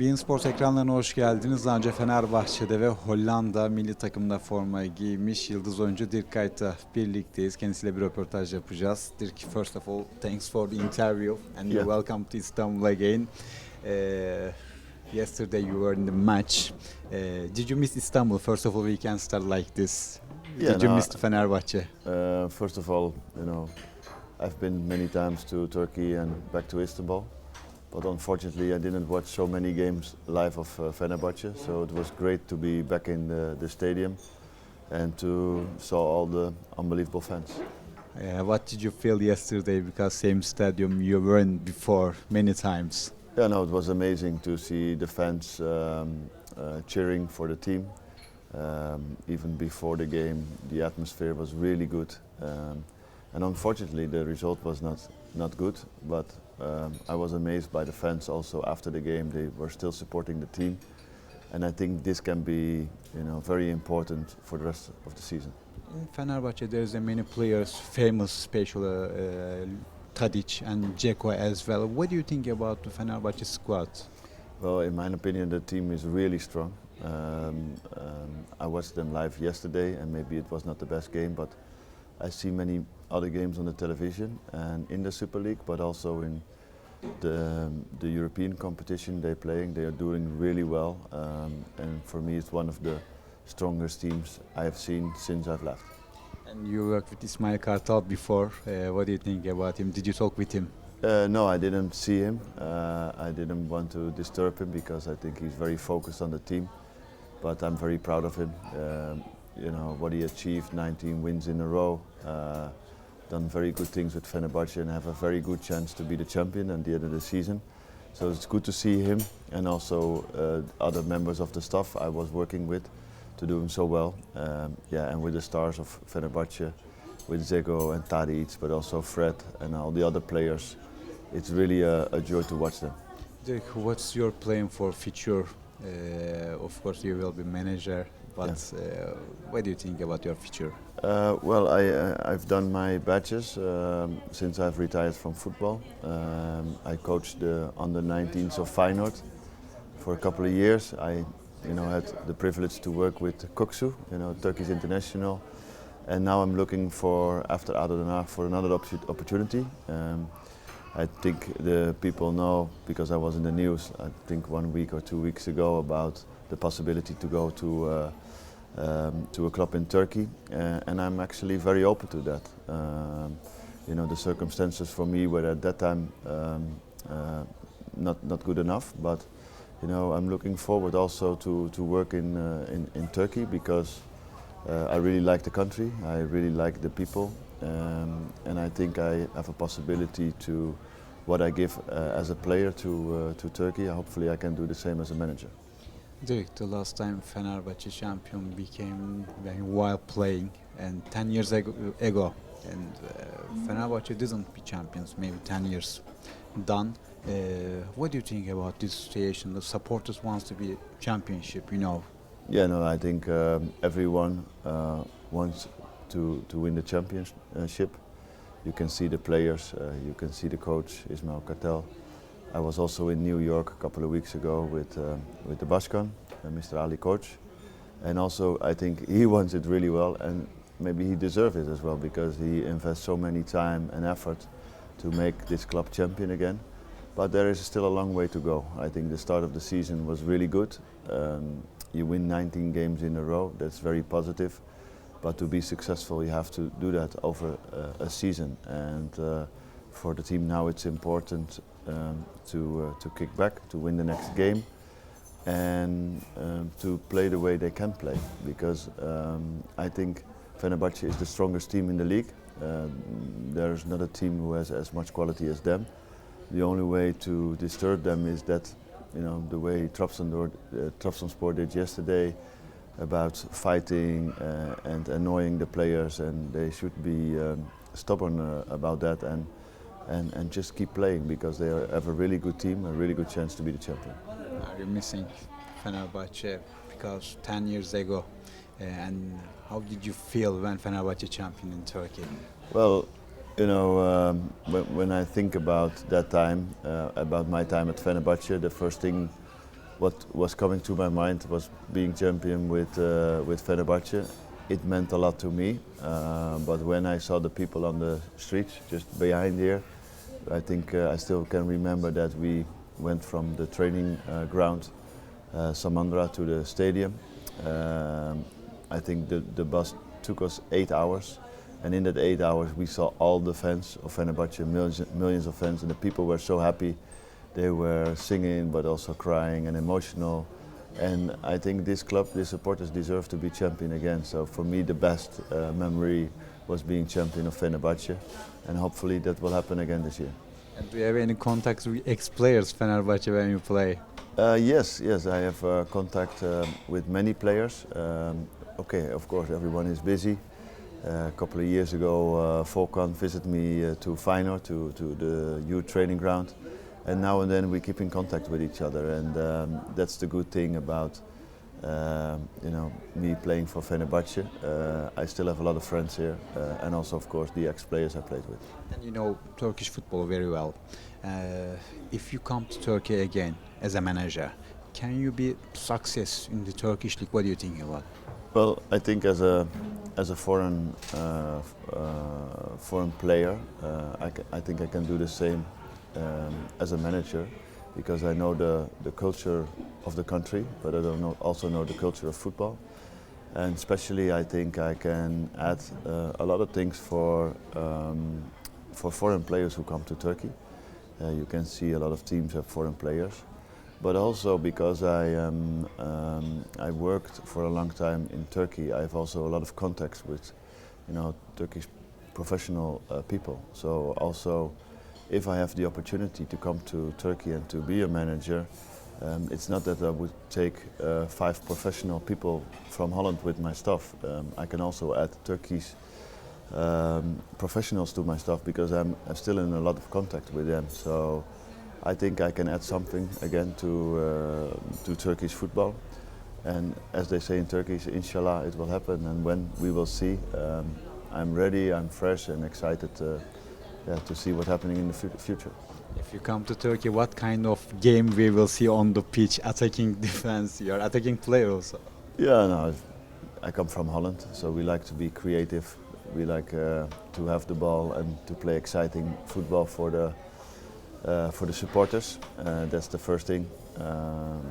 beIN Sports ekranlarına hoş geldiniz. Daha önce Fenerbahçe'de ve Hollanda milli takımda forma giymiş yıldız oyuncu Dirk Kuyt'la birlikteyiz. Kendisiyle bir röportaj yapacağız. Dirk, first of all, thanks for the interview and Yeah. welcome to Istanbul again. Yesterday you were in the match. Did you miss Istanbul? First of all, we can start like this. Yeah, Did you no, miss Fenerbahçe? First of all, I've been many times to Turkey and back to Istanbul, but unfortunately I didn't watch so many games live of Fenerbahçe, so it was great to be back in the stadium and to saw all the unbelievable fans. What did you feel yesterday? Because same stadium you were in before many times. Yeah, no, it was amazing to see the fans cheering for the team. Even before the game, the atmosphere was really good. And unfortunately, the result was not good. But I was amazed by the fans. Also, after the game, they were still supporting the team, and I think this can be, very important for the rest of the season. In Fenerbahçe, there's many players, famous, especially Tadic and Dzeko as well. What do you think about the Fenerbahçe squad? Well, in my opinion, the team is really strong. I watched them live yesterday, and maybe it was not the best game, but I see many other games on the television and in the Super League, but also in the European competition they're playing. They are doing really well, and for me, it's one of the strongest teams I have seen since I've left. And you worked with Ismail Kartal before. What do you think about him? Did you talk with him? No, I didn't see him. I didn't want to disturb him because I think he's very focused on the team. But I'm very proud of him. What he achieved, 19 wins in a row, done very good things with Fenerbahçe and have a very good chance to be the champion at the end of the season. So it's good to see him and also other members of the staff I was working with to doing so well. And with the stars of Fenerbahçe, with Dzeko and Tadic, but also Fred and all the other players. It's really a joy to watch them. Dirk, what's your plan for future? Of course, you will be manager, but what do you think about your future? I've done my badges since I've retired from football. I coached the under-19s of Feyenoord for a couple of years. I had the privilege to work with Koksu, Turkish international. And now I'm looking for, after Adana, for another opportunity. I think the people know, because I was in the news, I think 1 week or 2 weeks ago, about the possibility to go to a club in Turkey, and I'm actually very open to that. The circumstances for me were at that time not good enough, but I'm looking forward also to work in Turkey because I really like the country, I really like the people, and I think I have a possibility to what I give as a player to Turkey. Hopefully I can do the same as a manager. Dirk, the last time Fenerbahçe champion became while playing, and 10 years ago, and Fenerbahçe didn't be champions, maybe 10 years done. What do you think about this situation? The supporters wants to be championship, Yeah, no, I think everyone wants to win the championship. You can see the players, you can see the coach, Ismail Kartal. I was also in New York a couple of weeks ago with the Bashkan, Mr. Ali coach. And also I think he wants it really well, and maybe he deserves it as well because he invests so many time and effort to make this club champion again. But there is still a long way to go. I think the start of the season was really good. You win 19 games in a row, that's very positive. But to be successful, you have to do that over a season. And for the team now, it's important to kick back, to win the next game, and to play the way they can play. Because I think Fenerbahçe is the strongest team in the league. There's not a team who has as much quality as them. The only way to disturb them is that, the way Trabzonspor did yesterday, about fighting and annoying the players, and they should be stubborn about that and just keep playing because they have a really good team, a really good chance to be the champion. Are you missing Fenerbahçe because 10 years ago? And how did you feel when Fenerbahçe champion in Turkey? Well, when I think about that time, about my time at Fenerbahçe, the first thing what was coming to my mind was being champion with Fenerbahce. It meant a lot to me, but when I saw the people on the streets just behind here, I think I still can remember that we went from the training ground, Samandra, to the stadium. I think the bus took us 8 hours, and in that 8 hours we saw all the fans of Fenerbahce, millions of fans, and the people were so happy. They were singing but also crying and emotional. And I think this club, the supporters deserve to be champion again. So for me the best memory was being champion of Fenerbahce, and hopefully that will happen again this year. And do you have any contacts with ex-players Fenerbahce when you play? Yes, I have contact with many players. Okay, of course everyone is busy. A couple of years ago Volkan visited me to Feyenoord, to the youth training ground. And now and then we keep in contact with each other, and that's the good thing about me playing for Fenerbahce. I still have a lot of friends here, and also of course the ex-players I played with. And you know Turkish football very well. If you come to Turkey again as a manager, can you be success in the Turkish league? What do you think about? Well, I think as a foreign player, I think I can do the same as a manager, because I know the culture of the country, but I also know the culture of football. And especially I think I can add a lot of things for foreign players who come to Turkey. You can see a lot of teams have foreign players, but also because I worked for a long time in Turkey, I have also a lot of contacts with Turkish professional people. So also, if I have the opportunity to come to Turkey and to be a manager, it's not that I would take 5 professional people from Holland with my staff. I can also add Turkish professionals to my staff, because I'm still in a lot of contact with them. So I think I can add something again to Turkish football. And as they say in Turkish, inshallah it will happen, and when we will see. I'm ready, I'm fresh and excited to see what's happening in the future. If you come to Turkey, what kind of game we will see on the pitch? Attacking, defense, you're attacking player also. Yeah, no, I come from Holland, so we like to be creative. We like to have the ball and to play exciting football for the supporters. That's the first thing.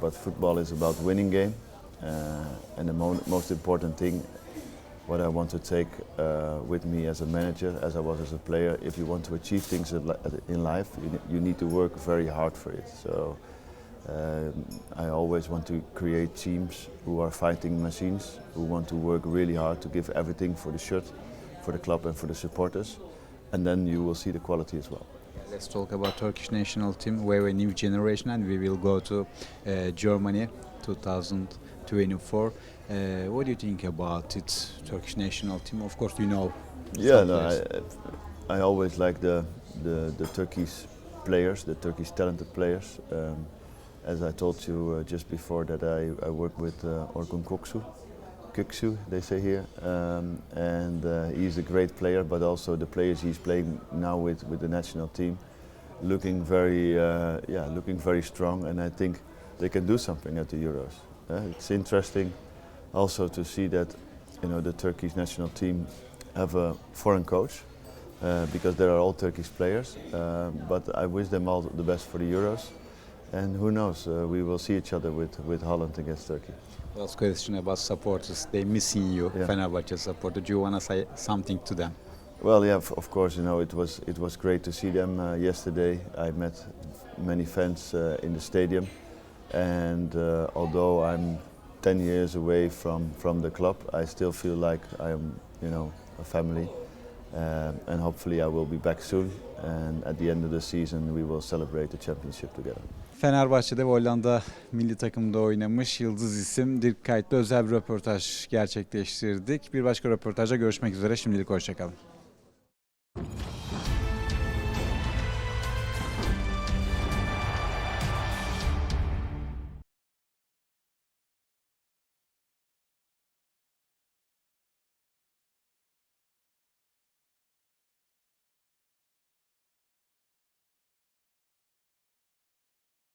But football is about winning game, and the most important thing, what I want to take with me as a manager, as I was as a player, if you want to achieve things in life, you need to work very hard for it. So I always want to create teams who are fighting machines, who want to work really hard to give everything for the shirt, for the club and for the supporters, and then you will see the quality as well. Let's talk about Turkish national team. We're a new generation, and we will go to Germany 2024. What do you think about it, Turkish national team? Of course, you know. Yeah, no, I always like the Turkish players, the Turkish talented players. As I told you just before, that I work with Orkun Kökçü, they say here, and he's a great player. But also the players he's playing now with the national team, looking very strong, and I think they can do something at the Euros. It's interesting also to see that the Turkish national team have a foreign coach, because they are all Turkish players. But I wish them all the best for the Euros, and who knows, we will see each other with Holland against Turkey. Last question about supporters. They missing you, Yeah. Fenerbahce supporter. Do you want to say something to them? Well, yeah, of course. It was great to see them yesterday. I met many fans in the stadium, and although I'm 10 years away from the club, I still feel like I am, a family, and hopefully I will be back soon. And at the end of the season, we will celebrate the championship together. Fenerbahçe'de Hollanda milli takımda oynamış yıldız isim Dirk Kuyt'la özel bir röportaj gerçekleştirdik. Bir başka röportajda görüşmek üzere. Şimdilik hoşça kalın.